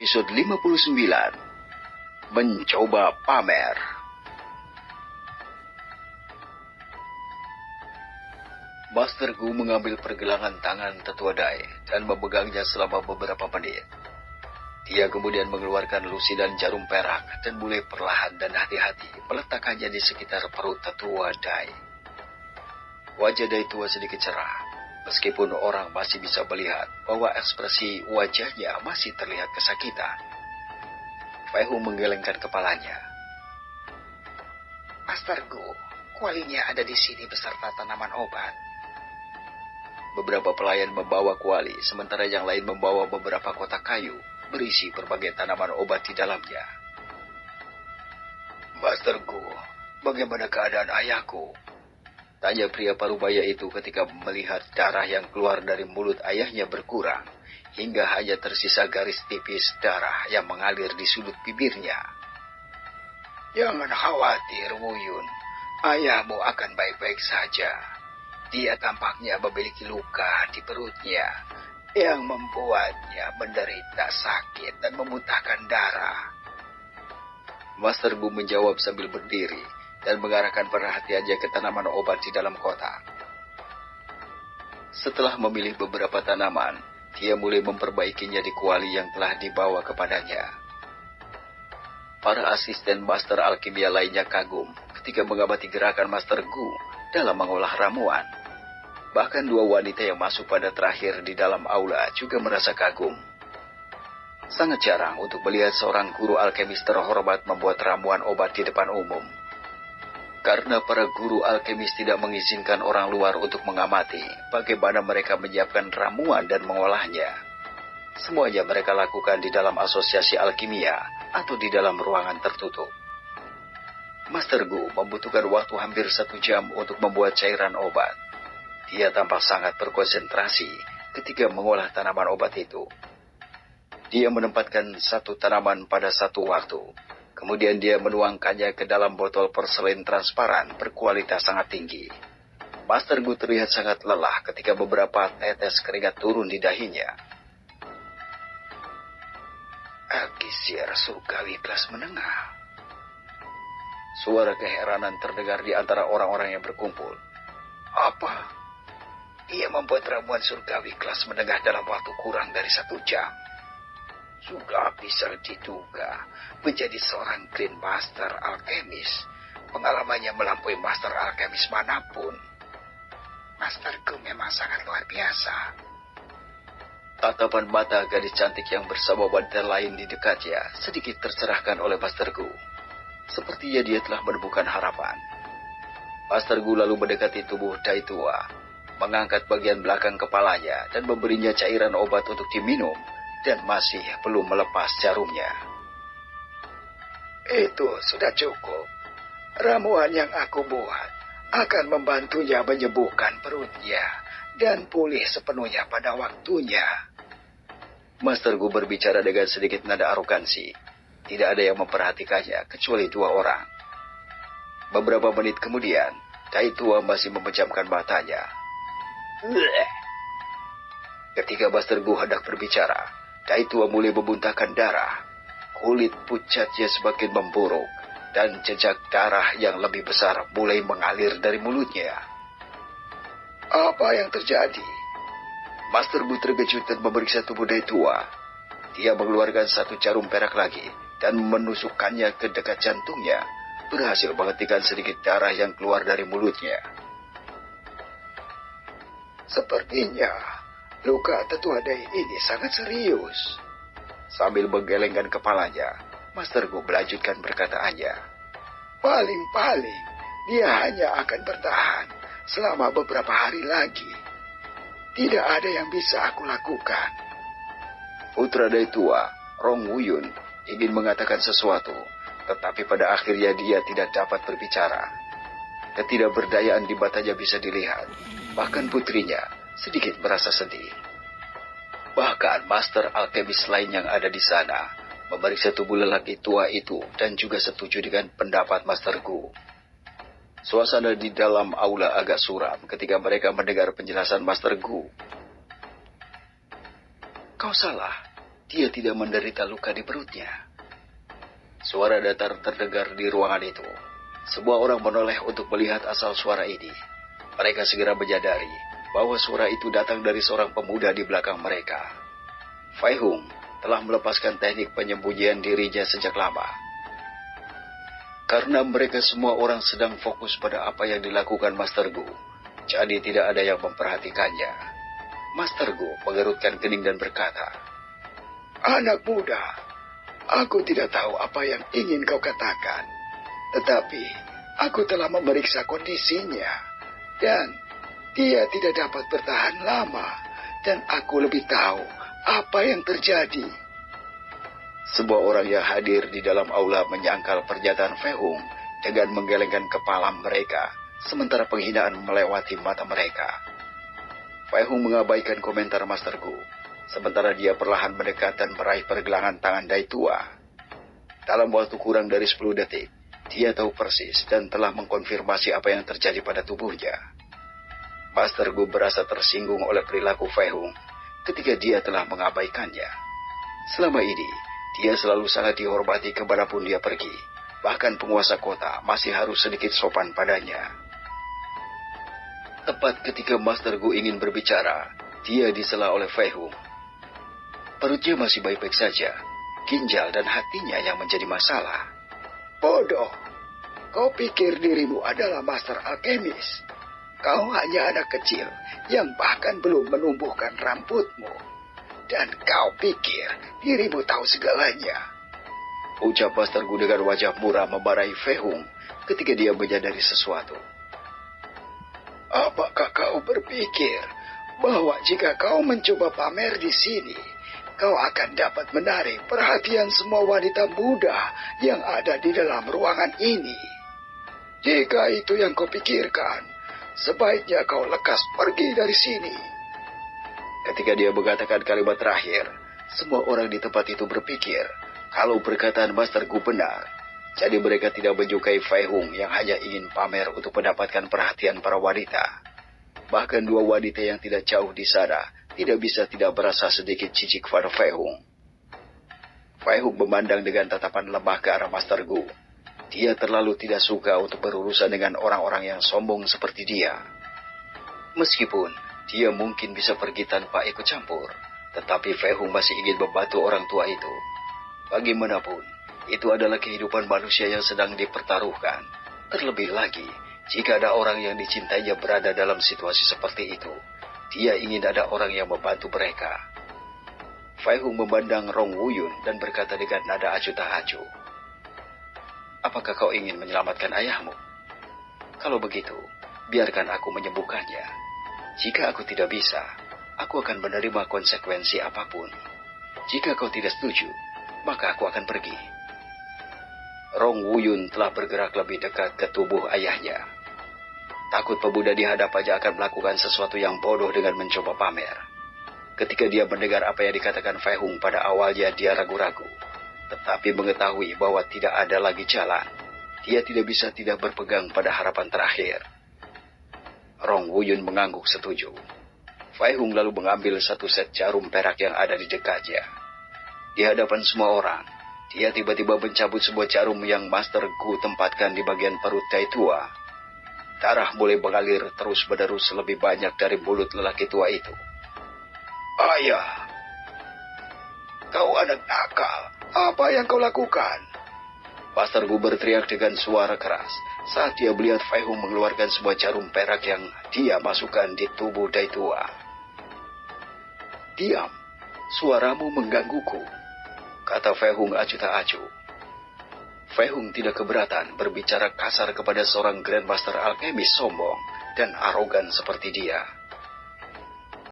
Episode 59. Mencoba pamer. Master Gu mengambil pergelangan tangan tetua Dai dan memegangnya selama beberapa menit. Dia kemudian mengeluarkan lusi dan jarum perak dan mulai perlahan dan hati-hati meletakkannya di sekitar perut tetua Dai. Wajah Dai tua sedikit cerah. Meskipun orang masih bisa melihat bahwa ekspresi wajahnya masih terlihat kesakitan. Fei Hu menggelengkan kepalanya. Master Gu, kualinya ada di sini beserta tanaman obat. Beberapa pelayan membawa kuali, sementara yang lain membawa beberapa kotak kayu berisi berbagai tanaman obat di dalamnya. Master Gu, bagaimana keadaan ayahku? Tanya pria parubaya itu ketika melihat darah yang keluar dari mulut ayahnya berkurang, hingga hanya tersisa garis tipis darah yang mengalir di sudut bibirnya. Jangan khawatir, Wu Yun. Ayahmu akan baik-baik saja. Dia tampaknya memiliki luka di perutnya yang membuatnya menderita sakit dan memuntahkan darah. Master Gu menjawab sambil berdiri dan mengarahkan perhatiannya ke tanaman obat di dalam kotak. Setelah memilih beberapa tanaman, dia mulai memperbaikinya di kuali yang telah dibawa kepadanya. Para asisten Master Alkimia lainnya kagum ketika mengamati gerakan Master Gu dalam mengolah ramuan. Bahkan dua wanita yang masuk pada terakhir di dalam aula juga merasa kagum. Sangat jarang untuk melihat seorang guru alkemis terhormat membuat ramuan obat di depan umum. Karena para guru alkemis tidak mengizinkan orang luar untuk mengamati bagaimana mereka menyiapkan ramuan dan mengolahnya. Semuanya mereka lakukan di dalam asosiasi alkimia atau di dalam ruangan tertutup. Master Gu membutuhkan waktu hampir 1 jam untuk membuat cairan obat. Dia tampak sangat berkonsentrasi ketika mengolah tanaman obat itu. Dia menempatkan satu tanaman pada satu waktu. Kemudian dia menuangkannya ke dalam botol porselen transparan berkualitas sangat tinggi. Master Gu terlihat sangat lelah ketika beberapa tetes keringat turun di dahinya. Alkisir surgawi kelas menengah. Suara keheranan terdengar di antara orang-orang yang berkumpul. Apa? Dia membuat ramuan surgawi kelas menengah dalam waktu kurang dari 1 jam. Sudah bisa diduga menjadi seorang Green Master Alkemis. Pengalamannya melampaui Master Alkemis manapun. Master Gu memang sangat luar biasa. Tatapan mata gadis cantik yang bersama wanita lain di dekatnya sedikit tercerahkan oleh Master Gu. Sepertinya dia telah menemukan harapan. Master Gu lalu mendekati tubuh Dai tua, mengangkat bagian belakang kepalanya dan memberinya cairan obat untuk diminum. Dan masih belum melepas jarumnya. Itu sudah cukup. Ramuan yang aku buat akan membantunya menyembuhkan perutnya dan pulih sepenuhnya pada waktunya. Master Gu berbicara dengan sedikit nada arogansi. Tidak ada yang memperhatikannya kecuali 2 orang. Beberapa menit kemudian, Dai tua masih memejamkan matanya. Ketika Master Gu hendak berbicara, Dai tua mulai memuntahkan darah. Kulit pucatnya semakin memburuk dan jejak darah yang lebih besar mulai mengalir dari mulutnya. Apa yang terjadi? Master Gu terkejut dan memeriksa tubuh Dai tua. Dia mengeluarkan 1 jarum perak lagi dan menusukkannya ke dekat jantungnya, berhasil menghentikan sedikit darah yang keluar dari mulutnya. Sepertinya luka tetua Dai ini sangat serius. Sambil menggelengkan kepalanya, Master Gu melanjutkan perkataannya. Paling-paling, dia hanya akan bertahan selama beberapa hari lagi. Tidak ada yang bisa aku lakukan. Putra Dai tua, Rong Wuyun, ingin mengatakan sesuatu, tetapi pada akhirnya dia tidak dapat berbicara. Ketidakberdayaan di matanya bisa dilihat. Bahkan putrinya sedikit merasa sedih. Bahkan Master Alkemis lain yang ada di sana memeriksa tubuh lelaki tua itu dan juga setuju dengan pendapat Master Gu. Suasana di dalam aula agak suram ketika mereka mendengar penjelasan Master Gu. Kau salah. dia tidak menderita luka di perutnya. Suara datar terdengar di ruangan itu. Sebuah orang menoleh untuk melihat asal suara ini. Mereka segera menyadari bahwa suara itu datang dari seorang pemuda di belakang mereka. Fei Hung telah melepaskan teknik penyembunyian dirinya sejak lama. Karena mereka semua orang sedang fokus pada apa yang dilakukan Master Gu, jadi tidak ada yang memperhatikannya. Master Gu mengerutkan kening dan berkata, "Anak muda, aku tidak tahu apa yang ingin kau katakan, tetapi aku telah memeriksa kondisinya, dan dia tidak dapat bertahan lama, dan aku lebih tahu apa yang terjadi." Sebuah orang yang hadir di dalam aula menyangkal pernyataan Fei Hung dengan menggelengkan kepala mereka, sementara penghinaan melewati mata mereka. Fei Hung mengabaikan komentar Master Gu, sementara dia perlahan mendekat dan meraih pergelangan tangan Dai Tua. Dalam waktu kurang dari 10 detik, dia tahu persis dan telah mengkonfirmasi apa yang terjadi pada tubuhnya. Master Gu berasa tersinggung oleh perilaku Fei Hung ketika dia telah mengabaikannya. Selama ini, dia selalu sangat dihormati kemanapun dia pergi. Bahkan penguasa kota masih harus sedikit sopan padanya. Tepat ketika Master Gu ingin berbicara, dia disela oleh Fei Hung. Perutnya masih baik-baik saja, ginjal dan hatinya yang menjadi masalah. "Bodoh, kau pikir dirimu adalah master alkemis. Kau hanya anak kecil yang bahkan belum menumbuhkan rambutmu. Dan kau pikir dirimu tahu segalanya," ucap Master Gu dengan wajah murah memarahi Fei Hung ketika dia menyadari sesuatu. "Apakah kau berpikir bahwa jika kau mencoba pamer di sini, kau akan dapat menarik perhatian semua wanita muda yang ada di dalam ruangan ini? Jika itu yang kau pikirkan, sebaiknya kau lekas pergi dari sini." Ketika dia mengatakan kalimat terakhir, semua orang di tempat itu berpikir kalau perkataan Master Gu benar. Jadi mereka tidak menyukai Fei Hung yang hanya ingin pamer untuk mendapatkan perhatian para wanita. Bahkan dua wanita yang tidak jauh di sana tidak bisa tidak merasa sedikit jijik pada Fei Hung. Fei Hung memandang dengan tatapan lemah ke arah Master Gu. Dia terlalu tidak suka untuk berurusan dengan orang-orang yang sombong seperti dia. Meskipun dia mungkin bisa pergi tanpa ikut campur, tetapi Fei Hung masih ingin membantu orang tua itu. Bagaimanapun, itu adalah kehidupan manusia yang sedang dipertaruhkan. Terlebih lagi, jika ada orang yang dicintainya berada dalam situasi seperti itu, dia ingin ada orang yang membantu mereka. Fei Hung memandang Rong Wuyun dan berkata dengan nada acuh tak acuh, "Apakah kau ingin menyelamatkan ayahmu? Kalau begitu, biarkan aku menyembuhkannya. Jika aku tidak bisa, aku akan menerima konsekuensi apapun. Jika kau tidak setuju, maka aku akan pergi." Rong Wuyun telah bergerak lebih dekat ke tubuh ayahnya. Takut pemuda di hadapannya akan melakukan sesuatu yang bodoh dengan mencoba pamer. Ketika dia mendengar apa yang dikatakan Fei Hung pada awalnya, dia ragu-ragu. Tetapi mengetahui bahwa tidak ada lagi jalan, dia tidak bisa tidak berpegang pada harapan terakhir. Rong Wuyun mengangguk setuju. Fei Hung lalu mengambil satu set jarum perak yang ada di dekatnya. Di hadapan semua orang, dia tiba-tiba mencabut sebuah jarum yang Master Gu tempatkan di bagian perut Dai Tua. Darah mulai mengalir terus-menerus lebih banyak dari mulut lelaki tua itu. "Ayah, kau anak nakal. Apa yang kau lakukan?" Master Gu berteriak dengan suara keras saat dia melihat Fei Hung mengeluarkan sebuah jarum perak yang dia masukkan di tubuh Dai Tua. "Diam, suaramu menggangguku," kata Fei Hung acuh tak acuh. Fei Hung tidak keberatan berbicara kasar kepada seorang Grandmaster alkemis sombong dan arogan seperti dia.